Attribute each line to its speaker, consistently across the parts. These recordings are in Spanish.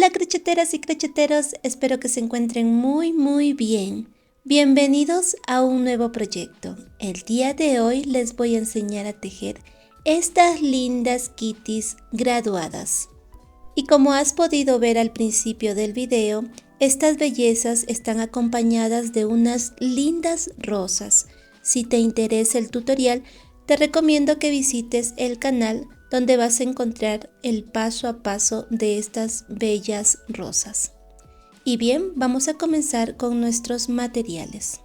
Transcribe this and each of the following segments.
Speaker 1: Hola crocheteras y crocheteros, espero que se encuentren muy bien. Bienvenidos a un nuevo proyecto. El día de hoy les voy a enseñar a tejer estas lindas kitties graduadas. Y como has podido ver al principio del video, estas bellezas están acompañadas de unas lindas rosas. Si te interesa el tutorial, te recomiendo que visites el canal donde vas a encontrar el paso a paso de estas bellas rosas. Y bien, vamos a comenzar con nuestros materiales.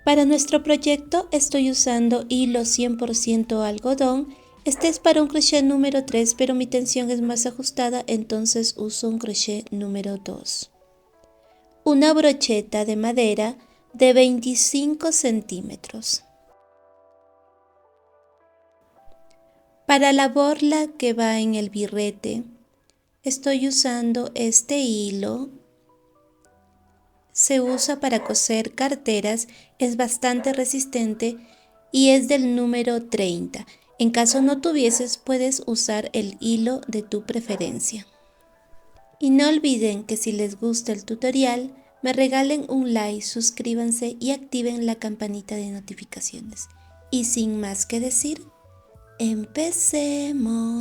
Speaker 1: Para nuestro proyecto estoy usando hilo 100% algodón. Este es para un crochet número 3, pero mi tensión es más ajustada, entonces uso un crochet número 2. Una brocheta de madera de 25 centímetros. Para la borla que va en el birrete, estoy usando este hilo. Se usa para coser carteras, es bastante resistente y es del número 30. En caso no tuvieses, puedes usar el hilo de tu preferencia. Y no olviden que si les gusta el tutorial, me regalen un like, suscríbanse y activen la campanita de notificaciones. Y sin más que decir, ¡empecemos!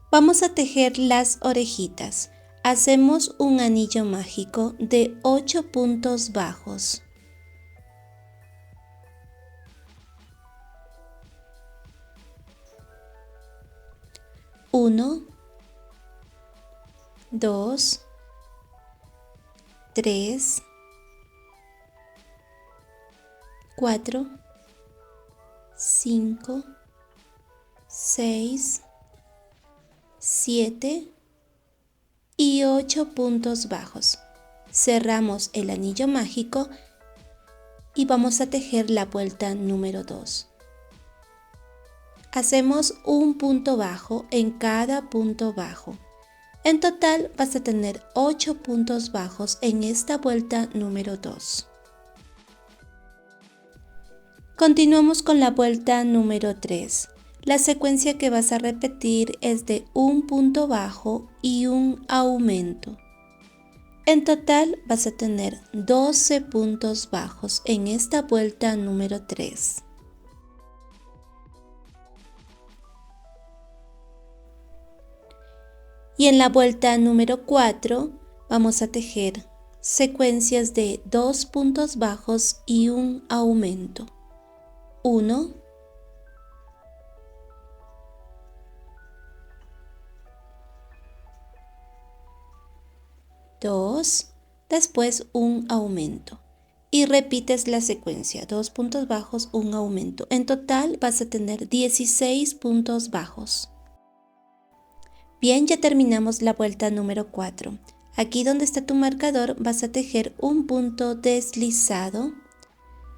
Speaker 1: Vamos a tejer las orejitas. Hacemos un anillo mágico de 8 puntos bajos. 1, 2, 3, 4, 5, 6, 7 y 8 puntos bajos. Cerramos el anillo mágico y vamos a tejer la vuelta número 2. Hacemos un punto bajo en cada punto bajo. En total vas a tener 8 puntos bajos en esta vuelta número 2. Continuamos con la vuelta número 3. La secuencia que vas a repetir es de un punto bajo y un aumento. En total vas a tener 12 puntos bajos en esta vuelta número 3. Y en la vuelta número 4 vamos a tejer secuencias de 2 puntos bajos y un aumento. 1, 2, después un aumento. Y repites la secuencia, 2 puntos bajos, un aumento. En total vas a tener 16 puntos bajos. Bien, ya terminamos la vuelta número 4. Aquí donde está tu marcador vas a tejer un punto deslizado.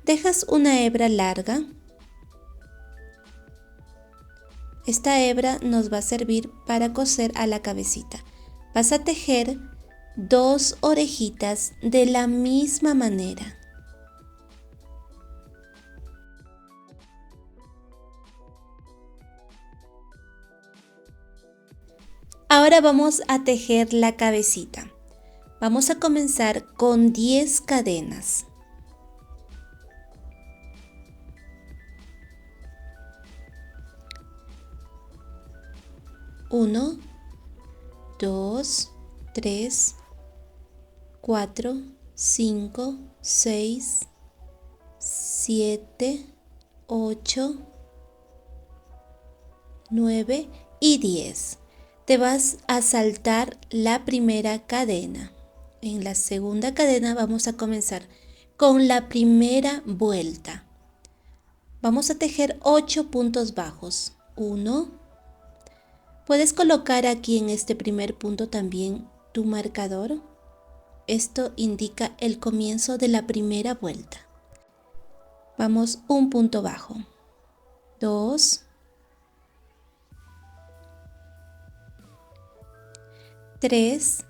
Speaker 1: Dejas una hebra larga. Esta hebra nos va a servir para coser a la cabecita. Vas a tejer 2 orejitas de la misma manera. Ahora vamos a tejer la cabecita. Vamos a comenzar con 10 cadenas. 1, 2, 3, 4, 5, 6, 7, 8, 9 y 10. Te vas a saltar la primera cadena. En la segunda cadena vamos a comenzar con la primera vuelta. Vamos a tejer 8 puntos bajos. 1. Puedes colocar aquí en este primer punto también tu marcador. Esto indica el comienzo de la primera vuelta. Vamos un punto bajo. 2, 3,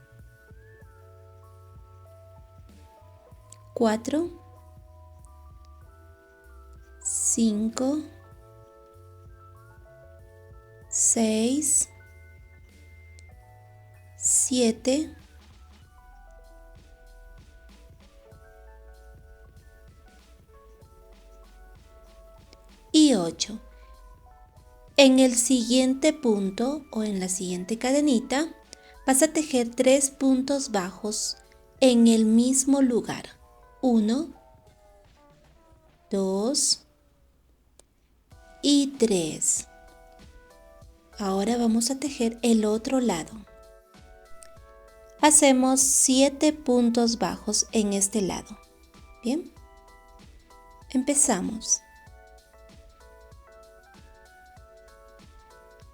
Speaker 1: 4, 5, 6, 7, y 8. En el siguiente punto o en la siguiente cadenita vas a tejer 3 puntos bajos en el mismo lugar. 1, 2 y 3. Ahora vamos a tejer el otro lado. Hacemos 7 puntos bajos en este lado. Bien, empezamos.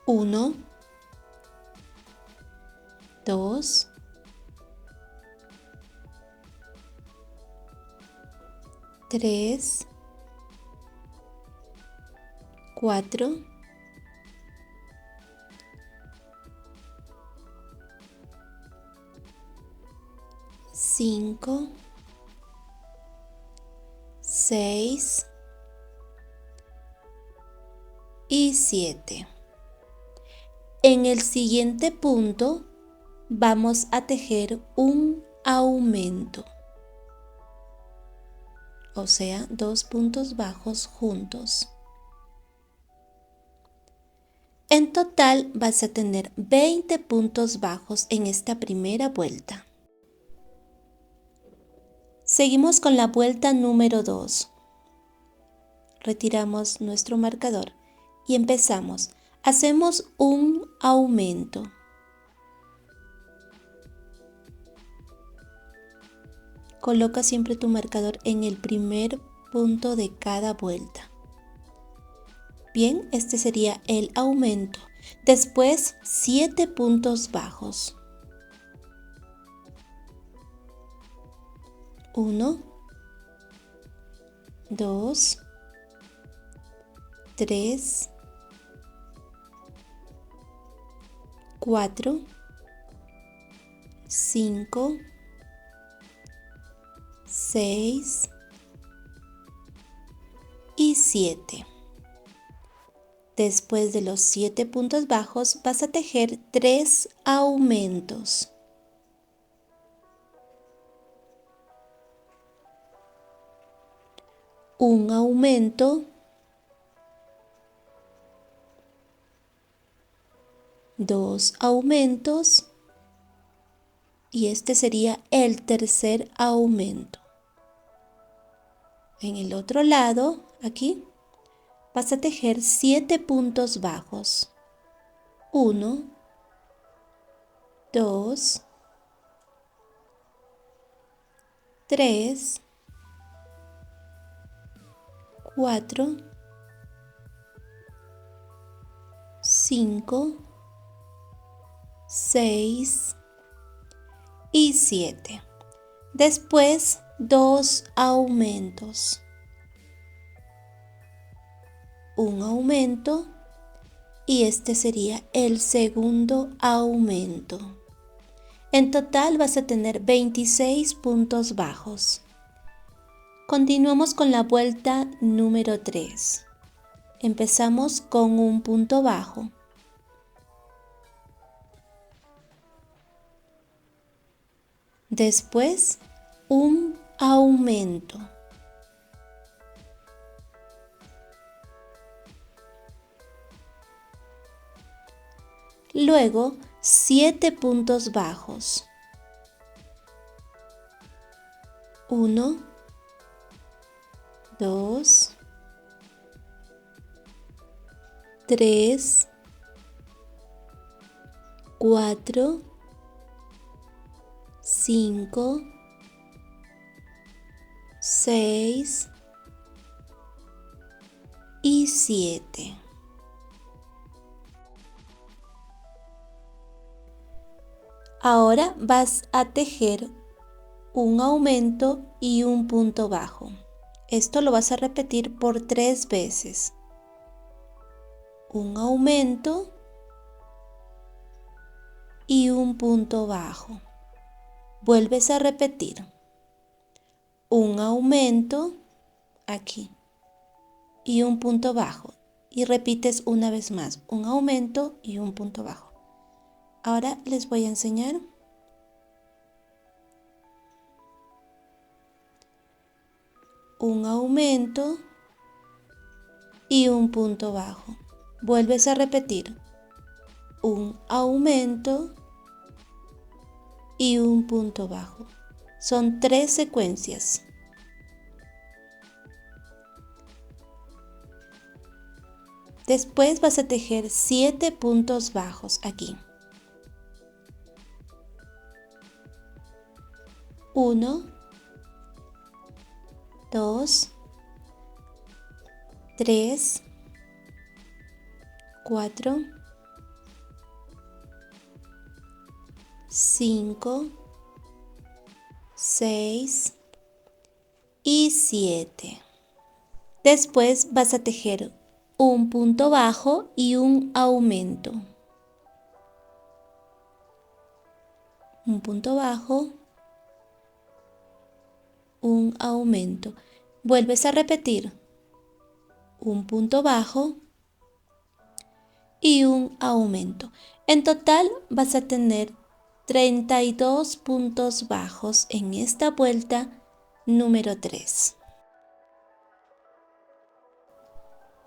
Speaker 1: 1, 2, 3, 4, 5, 6 y 7. En el siguiente punto vamos a tejer un aumento, o sea, 2 puntos bajos juntos. En total vas a tener 20 puntos bajos en esta primera vuelta. Seguimos con la vuelta número 2. Retiramos nuestro marcador y empezamos. Hacemos un aumento. Coloca siempre tu marcador en el primer punto de cada vuelta. Bien, este sería el aumento. Después, 7 puntos bajos. 1, 2, 3, 4, 5, 6 y 7. Después de los 7 puntos bajos vas a tejer 3 aumentos. Un aumento, 2 aumentos y este sería el tercer aumento. En el otro lado, aquí, vas a tejer 7 puntos bajos. 1, 2, 3, 4, 5, 6 y 7. Después 2 aumentos. Un aumento y este sería el segundo aumento. En total vas a tener 26 puntos bajos. Continuamos con la vuelta número 3. Empezamos con un punto bajo. Después, un aumento. Luego, 7 puntos bajos. 1, 2, 3, 4, 5, 6 y 7. Ahora vas a tejer un aumento y un punto bajo. Esto lo vas a repetir por 3 veces. Un aumento y un punto bajo. Vuelves a repetir. Un aumento aquí. y un punto bajo. Y repites una vez más, un aumento y un punto bajo. Ahora les voy a enseñar. Un aumento y un punto bajo. Vuelves a repetir. Un aumento y un punto bajo. Son 3 secuencias. Después vas a tejer 7 puntos bajos aquí. 1, 2, 3, 4, 5, 6 y 7. Después vas a tejer un punto bajo y un aumento. Un punto bajo, un aumento. Vuelves a repetir. Un punto bajo y un aumento. En total vas a tener 32 puntos bajos en esta vuelta número 3.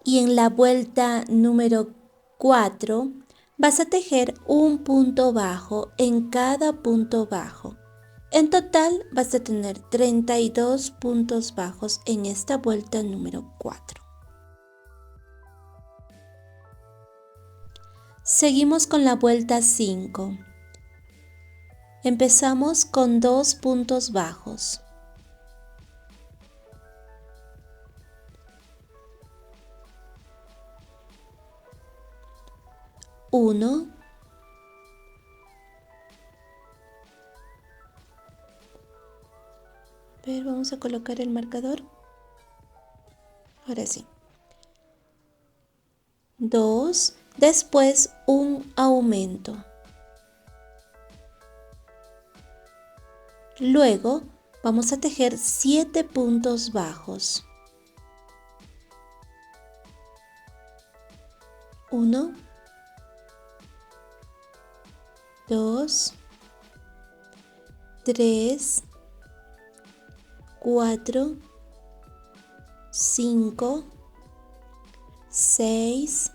Speaker 1: Y en la vuelta número 4 vas a tejer un punto bajo en cada punto bajo. En total vas a tener 32 puntos bajos en esta vuelta número 4. Seguimos con la vuelta 5. Empezamos con 2 puntos bajos. 1, 2, vamos a colocar el marcador. Ahora sí. 2, después un aumento. Luego vamos a tejer 7 puntos bajos. 1, 2, 3, 4, 5, 6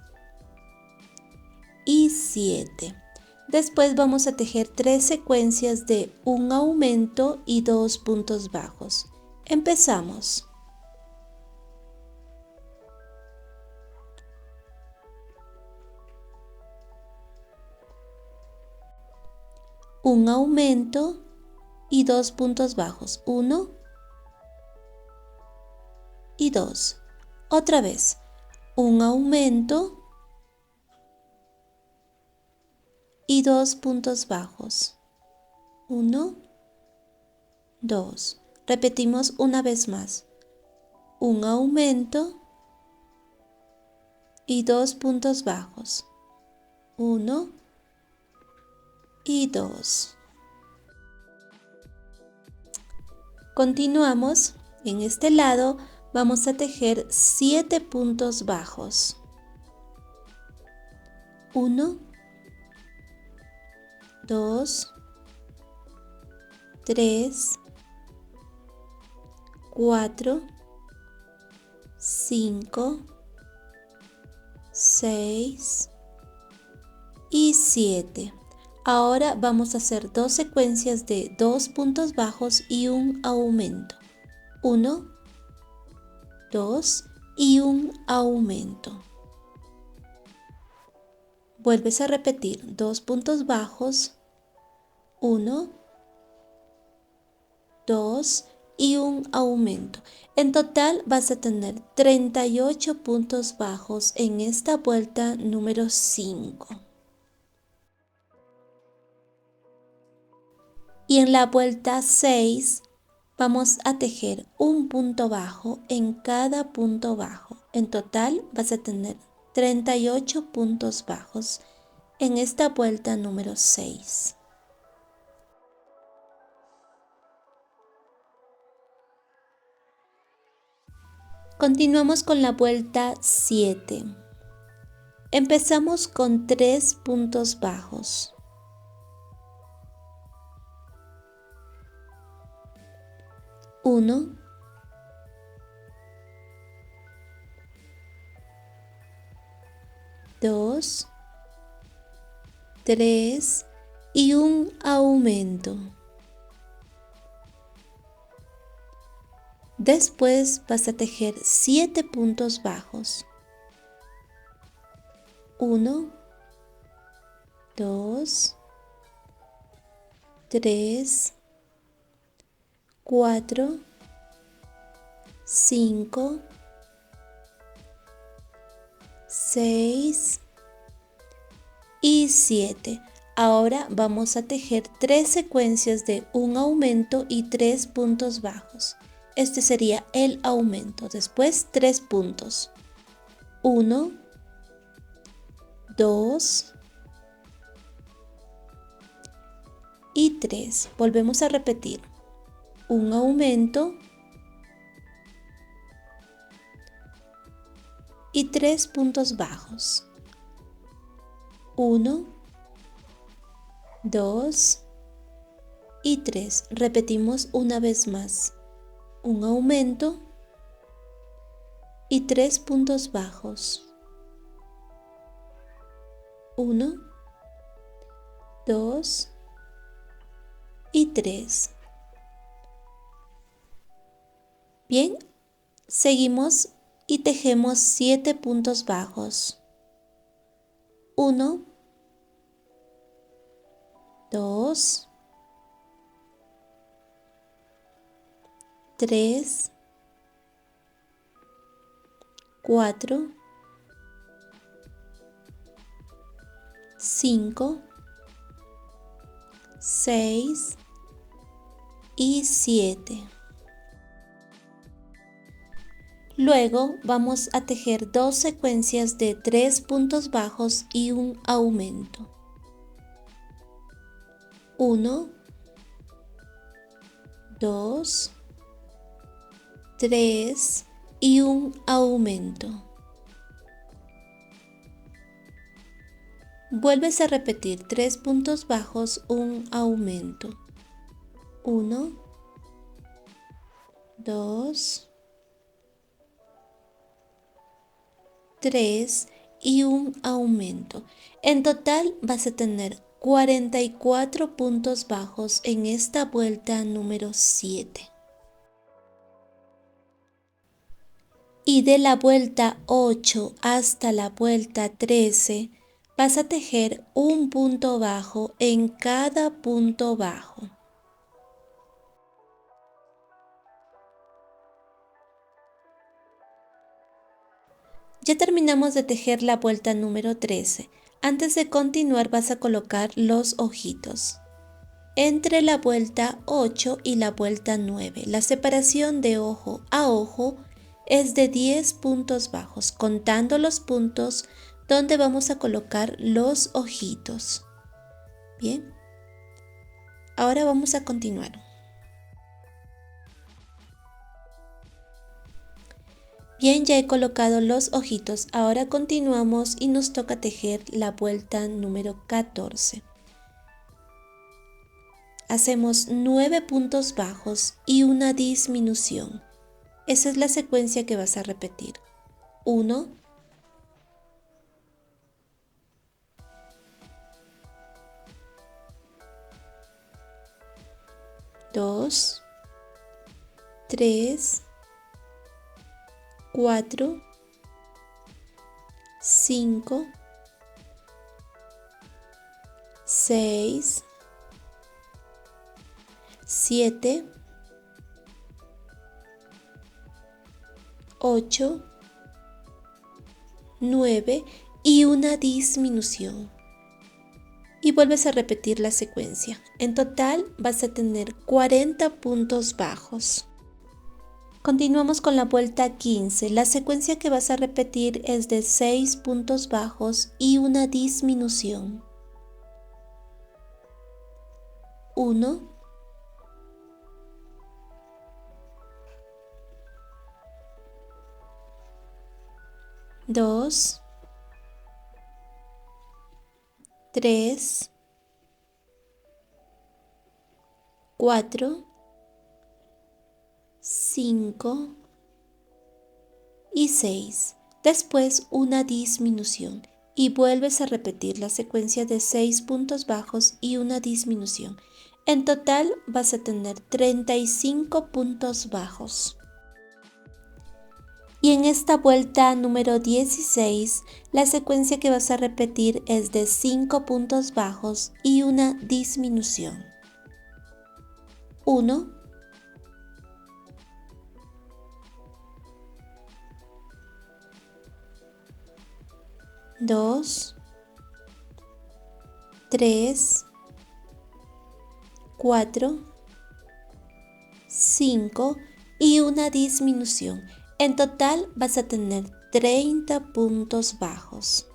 Speaker 1: y 7. Después vamos a tejer 3 secuencias de un aumento y 2 puntos bajos. Empezamos. Un aumento y 2 puntos bajos. 1 y 2. Otra vez. Un aumento y 2 puntos bajos. 1, 2. Repetimos una vez más. Un aumento y 2 puntos bajos. 1 y 2. Continuamos. En este lado vamos a tejer 7 puntos bajos. 1, 2, 3, 4, 5, 6 y 7. Ahora vamos a hacer 2 secuencias de 2 puntos bajos y un aumento. 1, 2 y un aumento. Vuelves a repetir 2 puntos bajos, 1, 2 y un aumento. En total vas a tener 38 puntos bajos en esta vuelta número 5. Y en la vuelta 6 vamos a tejer un punto bajo en cada punto bajo. En total vas a tener 38 puntos bajos en esta vuelta número 6. Continuamos con la vuelta 7. Empezamos con 3 puntos bajos. 1, 2, 3 y un aumento. Después vas a tejer 7 puntos bajos. 1, 2, 3, 4, 5, 6 y 7. Ahora vamos a tejer 3 secuencias de un aumento y 3 puntos bajos. Este sería el aumento. Después 3 puntos. 1, 2 y 3. Volvemos a repetir. Un aumento y 3 puntos bajos. 1, 2 y 3. Repetimos una vez más. Un aumento y 3 puntos bajos. 1, 2 y 3. Bien, seguimos y tejemos 7 puntos bajos. 1, 2, 3, 4, 5, 6 y 7. Luego vamos a tejer 2 secuencias de 3 puntos bajos y un aumento. 1, 2, 3 y un aumento. Vuelves a repetir 3 puntos bajos, un aumento. 1, 2, 3 y un aumento. En total vas a tener 44 puntos bajos en esta vuelta número 7. Y de la vuelta 8 hasta la vuelta 13 vas a tejer un punto bajo en cada punto bajo. Ya terminamos de tejer la vuelta número 13. Antes de continuar vas a colocar los ojitos. Entre la vuelta 8 y la vuelta 9, la separación de ojo a ojo es de 10 puntos bajos, contando los puntos donde vamos a colocar los ojitos. Bien, ahora vamos a continuar. Bien, ya he colocado los ojitos, ahora continuamos y nos toca tejer la vuelta número 14. Hacemos 9 puntos bajos y una disminución. Esa es la secuencia que vas a repetir. 1, 2, 3, 4, 5, 6, 7, 8, 9 y una disminución. Y vuelves a repetir la secuencia. En total vas a tener 40 puntos bajos. Continuamos con la vuelta 15. La secuencia que vas a repetir es de 6 puntos bajos y una disminución. 1, 2, 3, 4, 5 y 6. Después una disminución y vuelves a repetir la secuencia de 6 puntos bajos y una disminución. En total vas a tener 35 puntos bajos. Y en esta vuelta número 16, la secuencia que vas a repetir es de 5 puntos bajos y una disminución. 1, 2, 3, 4, 5 y una disminución. En total vas a tener 30 puntos bajos.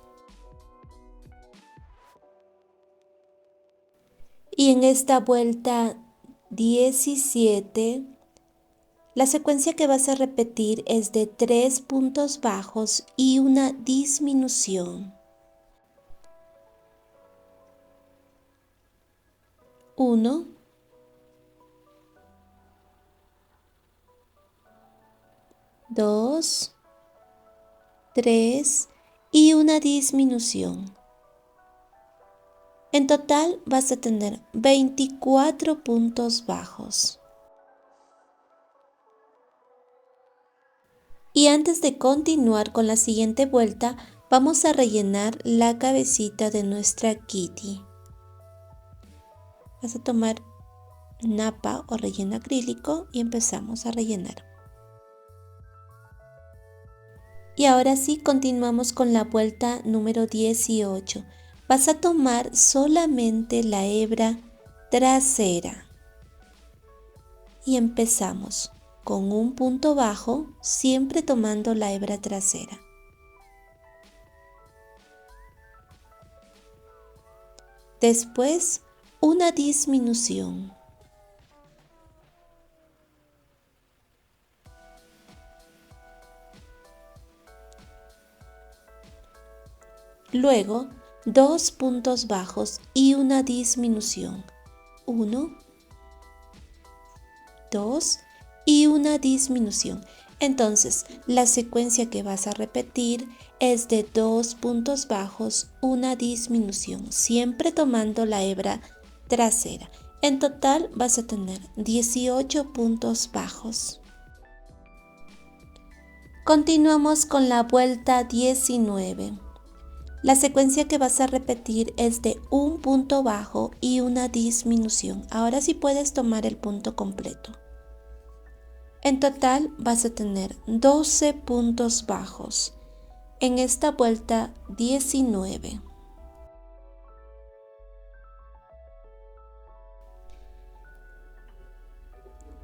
Speaker 1: Y en esta vuelta 17, la secuencia que vas a repetir es de 3 puntos bajos y una disminución. 1, 2, 3 y una disminución. En total vas a tener 24 puntos bajos. Y antes de continuar con la siguiente vuelta, vamos a rellenar la cabecita de nuestra Kitty. Vas a tomar napa o relleno acrílico y empezamos a rellenar. Y ahora sí, continuamos con la vuelta número 18. Vas a tomar solamente la hebra trasera. Y empezamos con un punto bajo, siempre tomando la hebra trasera. Después, una disminución. Luego, 2 puntos bajos y una disminución. 1, 2 y una disminución. Entonces, la secuencia que vas a repetir es de 2 puntos bajos, una disminución, siempre tomando la hebra trasera. En total vas a tener 18 puntos bajos. Continuamos con la vuelta 19. La secuencia que vas a repetir es de un punto bajo y una disminución. Ahora sí puedes tomar el punto completo. En total vas a tener 12 puntos bajos. En esta vuelta 19.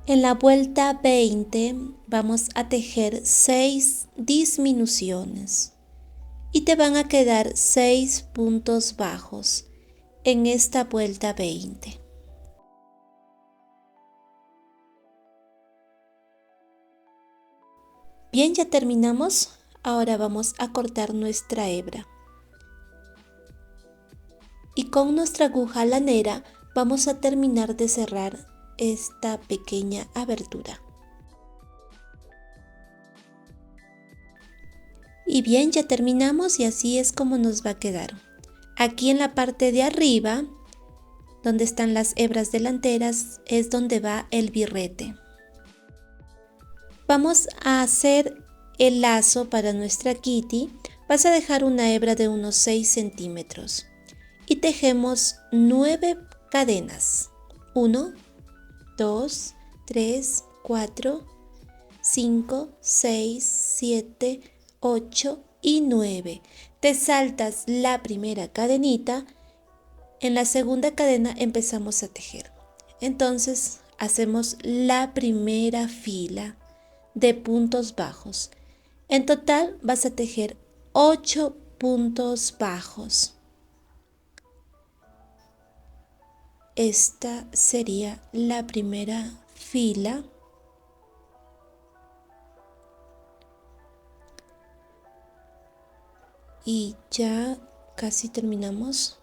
Speaker 1: En la vuelta 20 vamos a tejer 6 disminuciones. Y te van a quedar 6 puntos bajos en esta vuelta 20. Bien, ya terminamos. Ahora vamos a cortar nuestra hebra. Y con nuestra aguja lanera vamos a terminar de cerrar esta pequeña abertura. Y bien, ya terminamos y así es como nos va a quedar. Aquí en la parte de arriba, donde están las hebras delanteras, es donde va el birrete. Vamos a hacer el lazo para nuestra Kitty. Vas a dejar una hebra de unos 6 centímetros y tejemos 9 cadenas. 1, 2, 3, 4, 5, 6, 7, 8 y 9. Te saltas la primera cadenita. En la segunda cadena empezamos a tejer. Entonces hacemos la primera fila de puntos bajos. En total vas a tejer 8 puntos bajos. Esta sería la primera fila. Y ya casi terminamos.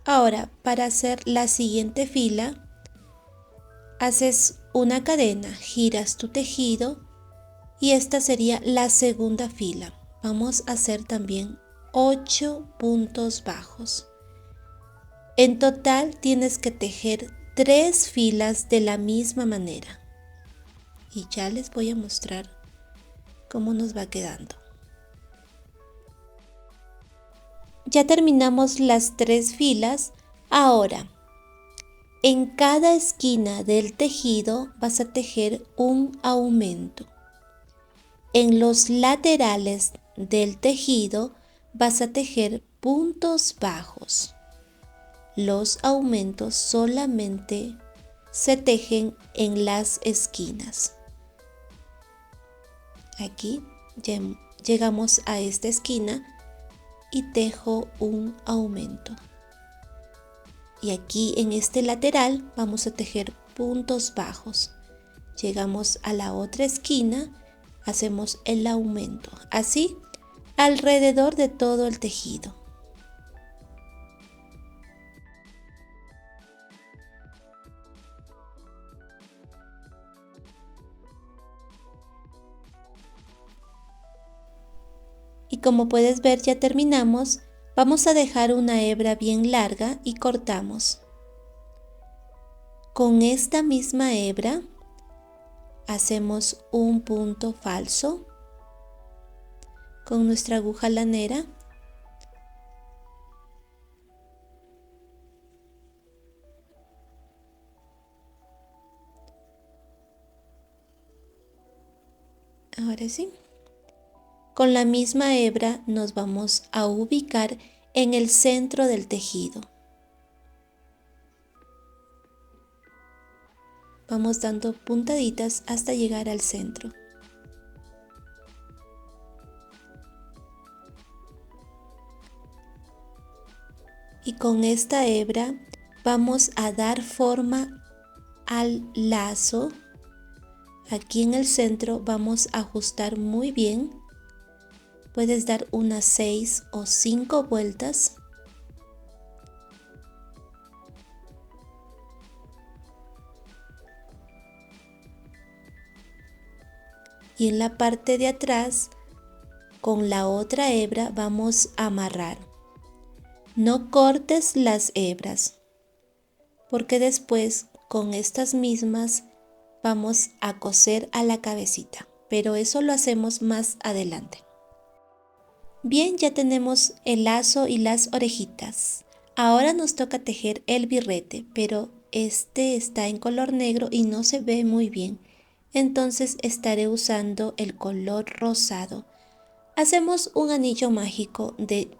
Speaker 1: Ahora, para hacer la siguiente fila, haces una cadena, giras tu tejido y esta sería la segunda fila. Vamos a hacer también 8 puntos bajos. En total tienes que tejer 3 filas de la misma manera. Y ya les voy a mostrar cómo nos va quedando. Ya terminamos las 3 filas. Ahora, en cada esquina del tejido vas a tejer un aumento. En los laterales del tejido vas a tejer puntos bajos. Los aumentos solamente se tejen en las esquinas. Aquí ya llegamos a esta esquina y tejo un aumento. Y aquí en este lateral vamos a tejer puntos bajos. Llegamos a la otra esquina, hacemos el aumento, así alrededor de todo el tejido. Y como puedes ver, ya terminamos. Vamos a dejar una hebra bien larga y cortamos. Con esta misma hebra hacemos un punto falso con nuestra aguja lanera. Ahora sí. Con la misma hebra nos vamos a ubicar en el centro del tejido. Vamos dando puntaditas hasta llegar al centro. Y con esta hebra vamos a dar forma al lazo. Aquí en el centro vamos a ajustar muy bien. Puedes dar unas 6 o 5 vueltas. Y en la parte de atrás, con la otra hebra vamos a amarrar. No cortes las hebras, porque después con estas mismas vamos a coser a la cabecita, pero eso lo hacemos más adelante. Bien, ya tenemos el lazo y las orejitas. Ahora nos toca tejer el birrete, pero este está en color negro y no se ve muy bien. Entonces estaré usando el color rosado. Hacemos un anillo mágico de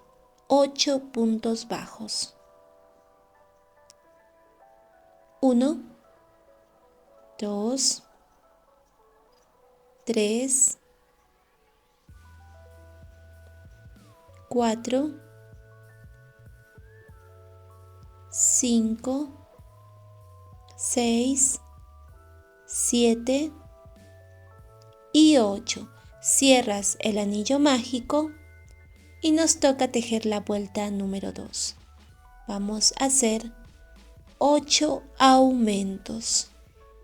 Speaker 1: 8 puntos bajos. 1, 2, 3, 4, 5, 6, 7 y 8. Cierras el anillo mágico y nos toca tejer la vuelta número 2. Vamos a hacer 8 aumentos.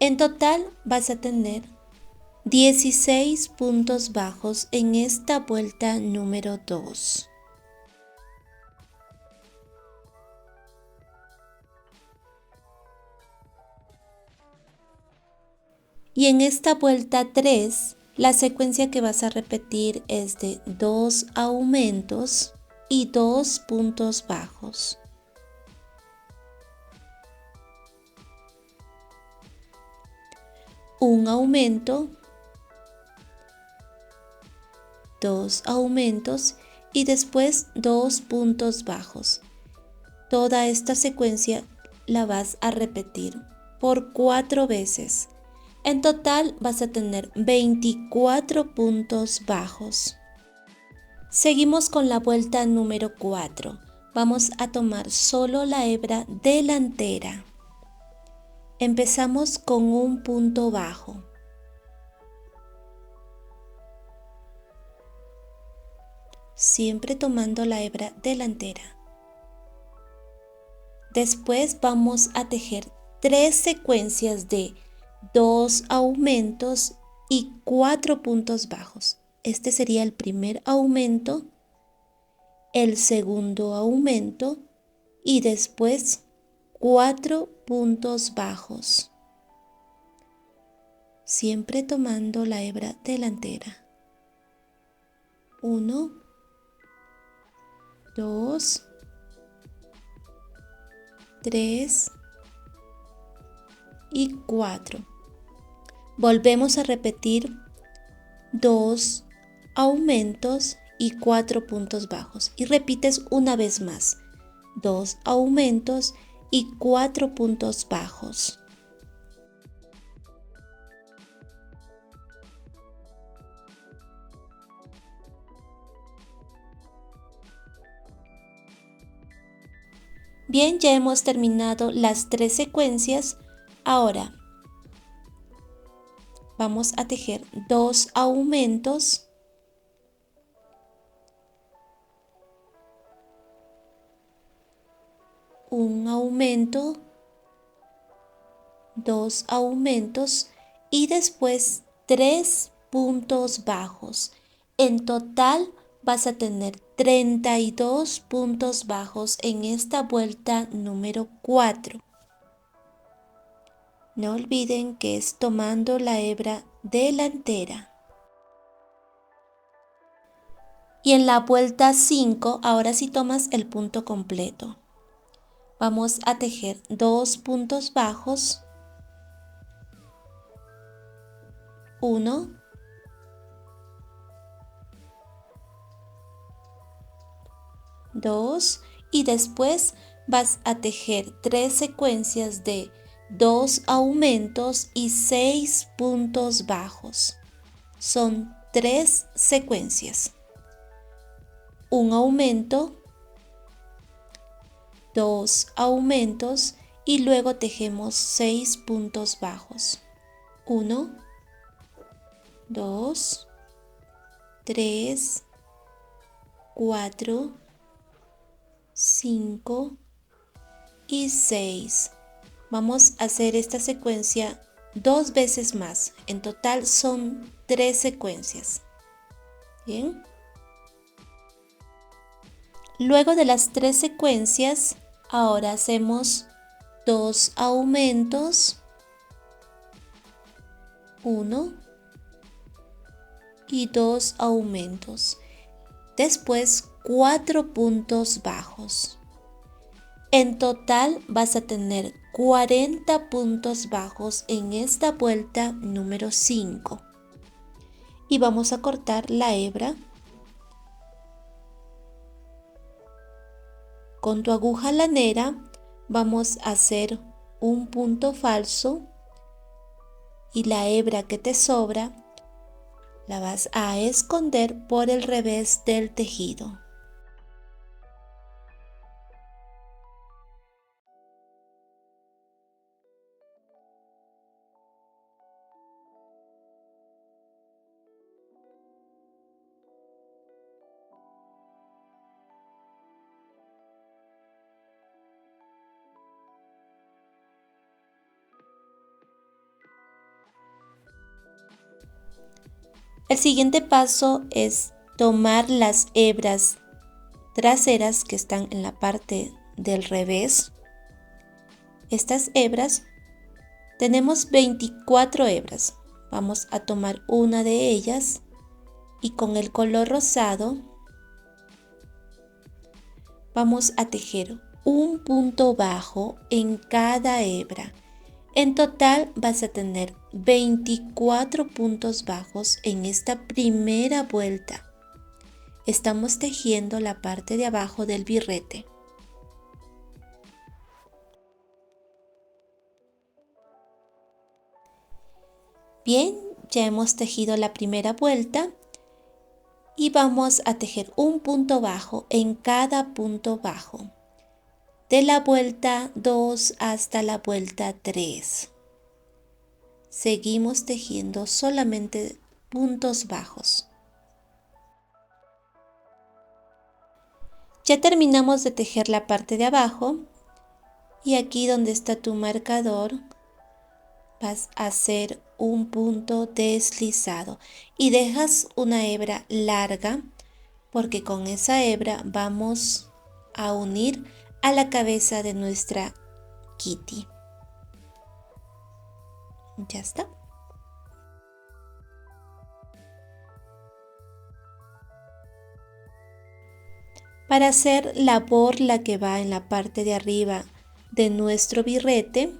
Speaker 1: En total vas a tener 16 puntos bajos en esta vuelta número 2. Y en esta vuelta 3, la secuencia que vas a repetir es de 2 aumentos y 2 puntos bajos. Un aumento, 2 aumentos y después 2 puntos bajos. Toda esta secuencia la vas a repetir por 4 veces. En total vas a tener 24 puntos bajos. Seguimos con la vuelta número 4. Vamos a tomar solo la hebra delantera. Empezamos con un punto bajo. siempre tomando la hebra delantera. Después vamos a tejer 3 secuencias de 2 aumentos y 4 puntos bajos. Este sería el primer aumento, el segundo aumento y después 4 puntos bajos, siempre tomando la hebra delantera. 1, 2, 3 y 4. Volvemos a repetir 2 aumentos y 4 puntos bajos y repites una vez más 2 aumentos y 4 puntos bajos. Bien, ya hemos terminado las 3 secuencias. Ahora vamos a tejer 2 aumentos, un aumento, 2 aumentos y después 3 puntos bajos. En total vas a tener 32 puntos bajos en esta vuelta número 4. No olviden que es tomando la hebra delantera. Y en la vuelta 5, ahora sí tomas el punto completo. Vamos a tejer 2 puntos bajos, 1, 2 y después vas a tejer 3 secuencias de 2 aumentos y 6 puntos bajos. Son 3 secuencias. Un aumento, 2 aumentos y luego tejemos 6 puntos bajos. 1, 2, 3, 4, 5 y 6. Vamos a hacer esta secuencia 2 veces más. En total son 3 secuencias. Bien. Luego de las 3 secuencias, ahora hacemos 2 aumentos, 1 y 2 aumentos. Después 4 puntos bajos. En total vas a tener 40 puntos bajos en esta vuelta número 5. Y vamos a cortar la hebra. Con tu aguja lanera vamos a hacer un punto falso y la hebra que te sobra la vas a esconder por el revés del tejido. El siguiente paso es tomar las hebras traseras que están en la parte del revés. Estas hebras, tenemos 24 hebras. Vamos a tomar una de ellas y con el color rosado vamos a tejer un punto bajo en cada hebra. En total vas a tener 24 puntos bajos en esta primera vuelta. Estamos tejiendo la parte de abajo del birrete. Bien, ya hemos tejido la primera vuelta y vamos a tejer un punto bajo en cada punto bajo. De la vuelta 2 hasta la vuelta 3. Seguimos tejiendo solamente puntos bajos. Ya terminamos de tejer la parte de abajo y aquí donde está tu marcador vas a hacer un punto deslizado y dejas una hebra larga porque con esa hebra vamos a unir a la cabeza de nuestra Kitty. Ya está. Para hacer la borla que va en la parte de arriba de nuestro birrete,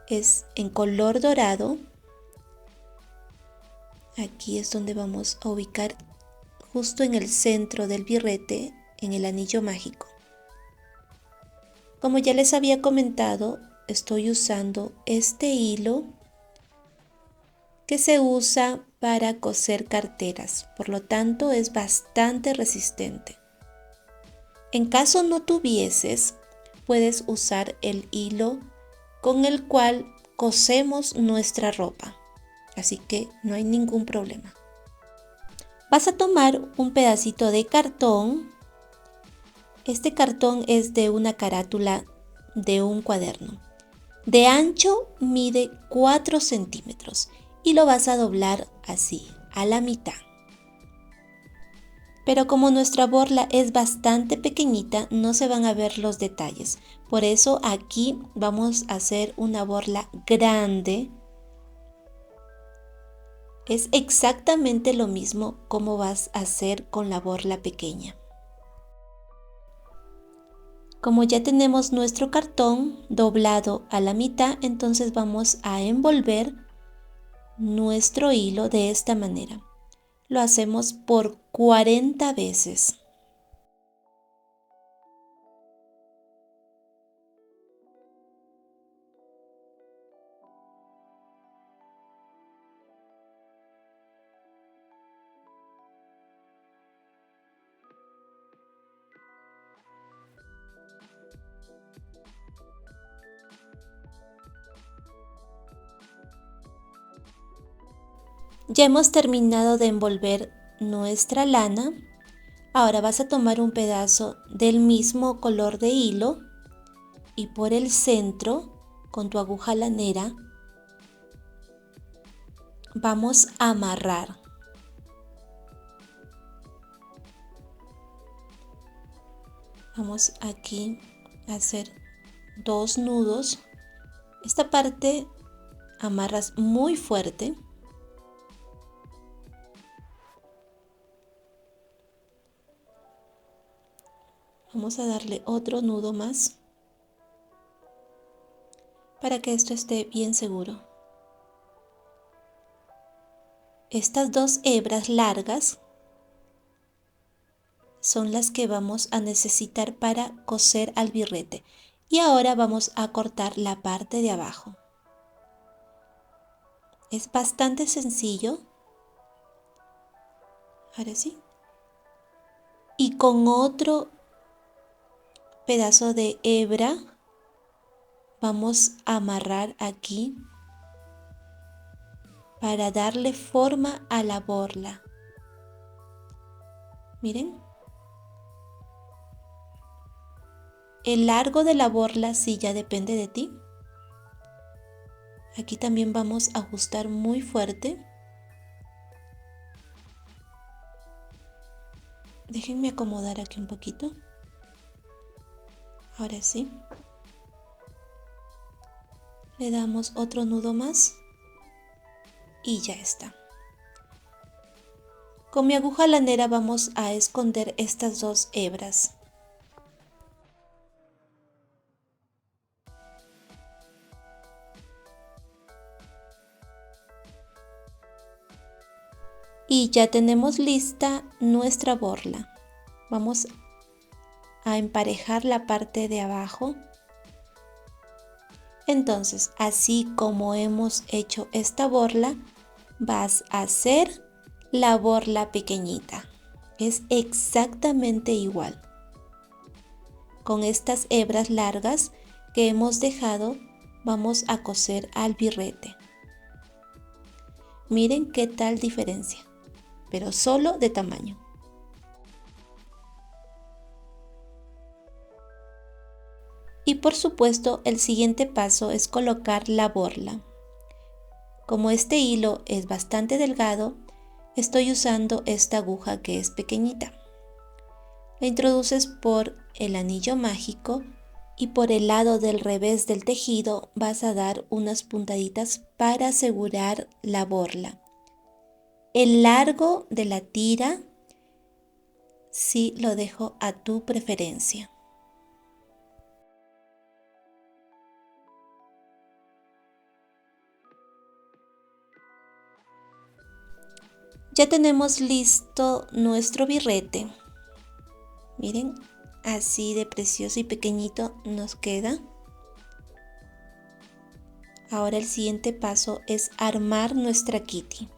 Speaker 1: es en color dorado. Aquí es donde vamos a ubicar justo en el centro del birrete, en el anillo mágico. Como ya les había comentado, estoy usando este hilo que se usa para coser carteras, por lo tanto es bastante resistente. En caso no tuvieses, puedes usar el hilo con el cual cosemos nuestra ropa, así que no hay ningún problema. Vas a tomar un pedacito de cartón. Este cartón es de una carátula de un cuaderno. De ancho mide 4 centímetros y lo vas a doblar así, a la mitad. Pero como nuestra borla es bastante pequeñita, no se van a ver los detalles. Por eso aquí vamos a hacer una borla grande. Es exactamente lo mismo como vas a hacer con la borla pequeña. Como ya tenemos nuestro cartón doblado a la mitad, entonces vamos a envolver nuestro hilo de esta manera. Lo hacemos por 40 veces. Ya hemos terminado de envolver nuestra lana. Ahora vas a tomar un pedazo del mismo color de hilo y por el centro, con tu aguja lanera, vamos a amarrar. Vamos aquí a hacer 2 nudos. Esta parte amarras muy fuerte. Vamos a darle otro nudo más para que esto esté bien seguro. Estas 2 hebras largas son las que vamos a necesitar para coser al birrete. Y ahora vamos a cortar la parte de abajo. Es bastante sencillo. Ahora sí. Y con otro pedazo de hebra vamos a amarrar aquí para darle forma a la borla. Miren. El largo de la borla sí ya depende de ti. Aquí también vamos a ajustar muy fuerte. Déjenme acomodar aquí un poquito. Ahora sí. Le damos otro nudo más. Y ya está. Con mi aguja lanera vamos a esconder estas 2 hebras. Y ya tenemos lista nuestra borla. Vamos a emparejar la parte de abajo. Entonces, así como hemos hecho esta borla, vas a hacer la borla pequeñita. Es exactamente igual. Con estas hebras largas que hemos dejado, vamos a coser al birrete. Miren qué tal diferencia, pero solo de tamaño. Y por supuesto, el siguiente paso es colocar la borla. Como este hilo es bastante delgado, estoy usando esta aguja que es pequeñita. La introduces por el anillo mágico y por el lado del revés del tejido vas a dar unas puntaditas para asegurar la borla. El largo de la tira sí lo dejo a tu preferencia. Ya tenemos listo nuestro birrete. Miren, así de precioso y pequeñito nos queda. Ahora el siguiente paso es armar nuestra kitty.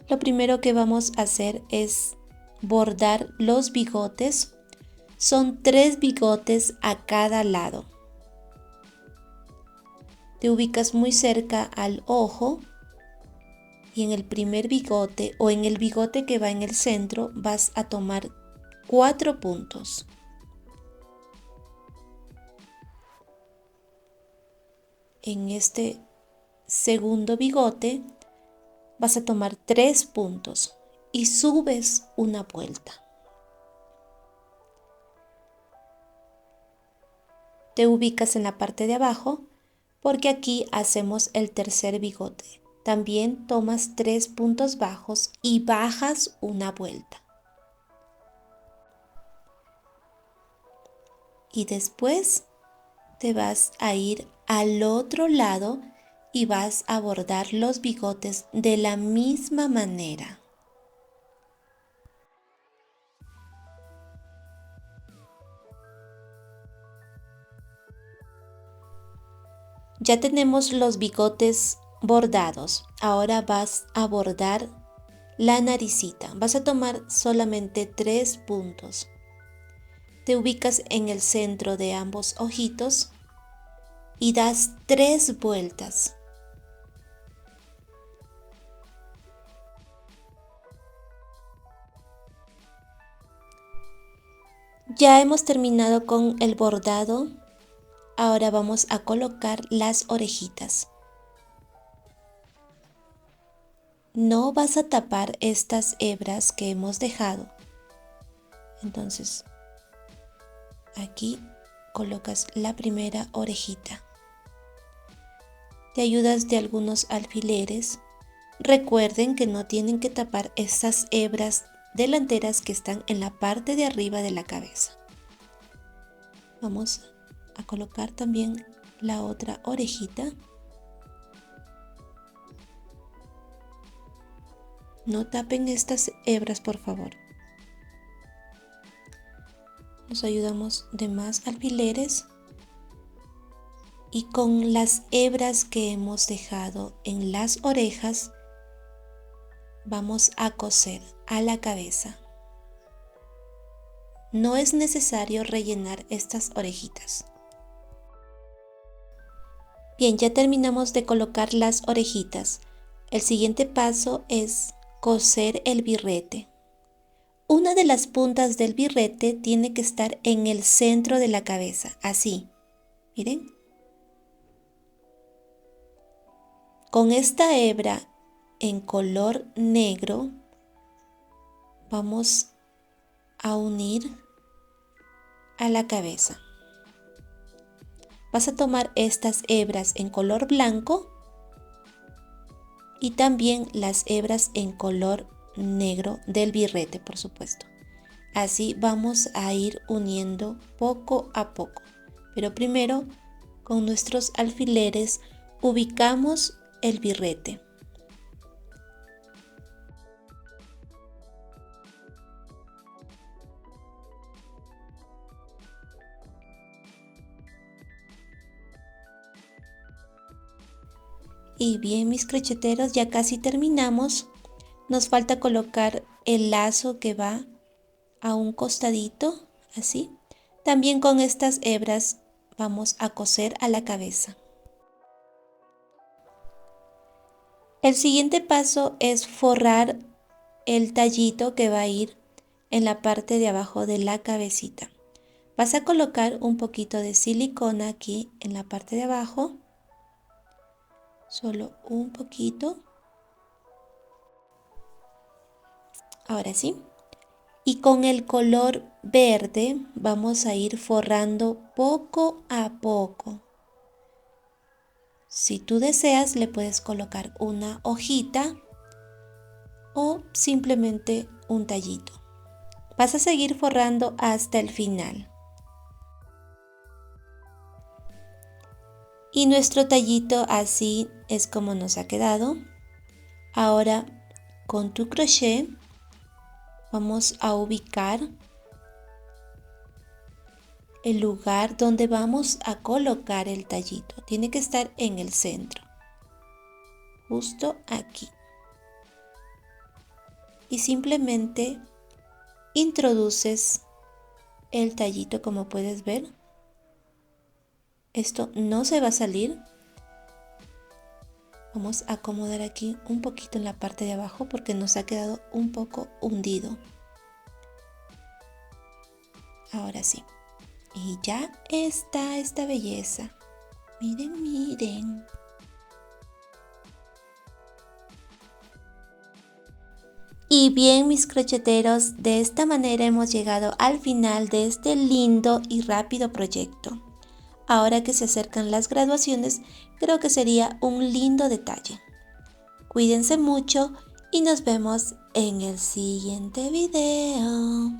Speaker 1: Lo primero que vamos a hacer es bordar los bigotes. Son 3 bigotes a cada lado. Te ubicas muy cerca al ojo y en el primer bigote o en el bigote que va en el centro vas a tomar 4 puntos. En este segundo bigote vas a tomar 3 puntos y subes una vuelta. Te ubicas en la parte de abajo porque aquí hacemos el tercer bigote. También tomas 3 puntos bajos y bajas una vuelta. Y después te vas a ir al otro lado y vas a bordar los bigotes de la misma manera. Ya tenemos los bigotes bordados. Ahora vas a bordar la naricita. Vas a tomar solamente 3 puntos. Te ubicas en el centro de ambos ojitos y das 3 vueltas. Ya hemos terminado con el bordado. Ahora vamos a colocar las orejitas. No vas a tapar estas hebras que hemos dejado. Entonces, aquí colocas la primera orejita. Te ayudas de algunos alfileres. Recuerden que no tienen que tapar estas hebras delanteras que están en la parte de arriba de la cabeza. Vamos a colocar también la otra orejita. No tapen estas hebras, por favor. Nos ayudamos de más alfileres y con las hebras que hemos dejado en las orejas vamos a coser a la cabeza. No es necesario rellenar estas orejitas. Bien, ya terminamos de colocar las orejitas. El siguiente paso es coser el birrete. Una de las puntas del birrete tiene que estar en el centro de la cabeza, así. Miren. Con esta hebra en color negro vamos a unir a la cabeza. Vas a tomar estas hebras en color blanco y también las hebras en color negro del birrete, por supuesto. Así vamos a ir uniendo poco a poco. Pero primero, con nuestros alfileres, ubicamos el birrete. Y bien, mis crocheteros, ya casi terminamos. Nos falta colocar el lazo que va a un costadito, así. También con estas hebras vamos a coser a la cabeza. El siguiente paso es forrar el tallito que va a ir en la parte de abajo de la cabecita. Vas a colocar un poquito de silicona aquí en la parte de abajo, solo un poquito. Ahora sí. Y con el color verde vamos a ir forrando poco a poco. Si tú deseas, le puedes colocar una hojita o simplemente un tallito. Vas a seguir forrando hasta el final. Y nuestro tallito así es como nos ha quedado. Ahora con tu crochet vamos a ubicar el lugar donde vamos a colocar el tallito. Tiene que estar en el centro, justo aquí. Y simplemente introduces el tallito, como puedes ver. Esto no se va a salir. Vamos a acomodar aquí un poquito en la parte de abajo porque nos ha quedado un poco hundido. Ahora sí. Y ya está esta belleza. Miren, miren. Y bien, mis crocheteros, de esta manera hemos llegado al final de este lindo y rápido proyecto. Ahora que se acercan las graduaciones, creo que sería un lindo detalle. Cuídense mucho y nos vemos en el siguiente video.